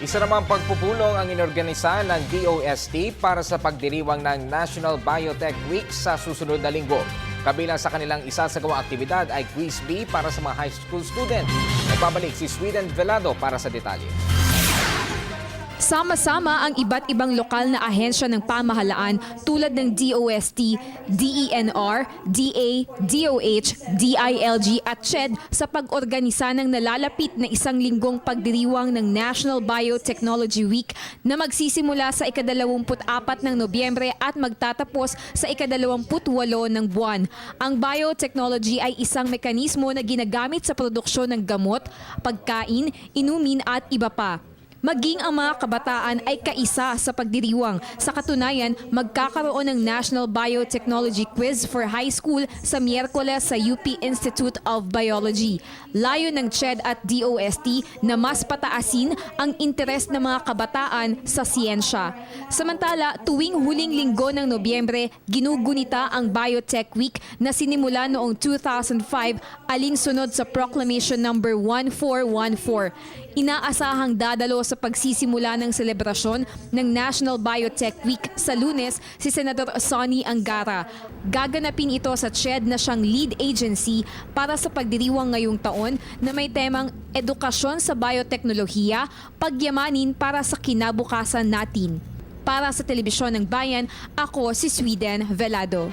Isa namang pagpupulong ang inorganisa ng DOST para sa pagdiriwang ng National Biotech Week sa susunod na linggo. Kabilang sa kanilang isasagawang aktibidad ay Quiz Bee para sa mga high school student. Nagbabalik si Sweden Velado para sa detalye. Sama-sama ang iba't ibang lokal na ahensya ng pamahalaan tulad ng DOST, DENR, DA, DOH, DILG at CHED sa pag-organisa ng nalalapit na isang linggong pagdiriwang ng National Biotechnology Week na magsisimula sa ika-24 ng Nobyembre at magtatapos sa ika-28 ng buwan. Ang biotechnology ay isang mekanismo na ginagamit sa produksyon ng gamot, pagkain, inumin at iba pa. Maging ang mga kabataan ay kaisa sa pagdiriwang. Sa katunayan, magkakaroon ng National Biotechnology Quiz for High School sa Miyerkules sa UP Institute of Biology. Layo ng CHED at DOST na mas pataasin ang interes ng mga kabataan sa siyensya. Samantala, tuwing huling linggo ng Nobyembre, ginugunita ang Biotech Week na sinimula noong 2005 alinsunod sa Proclamation No. 1414. Inaasahang dadalo sa pagsisimula ng selebrasyon ng National Biotech Week sa Lunes si Senador Sonny Angara. Gaganapin ito sa CHED na siyang lead agency para sa pagdiriwang ngayong taon na may temang edukasyon sa bioteknolohiya, pagyamanin para sa kinabukasan natin. Para sa Telebisyon ng Bayan, ako si Sweden Velado.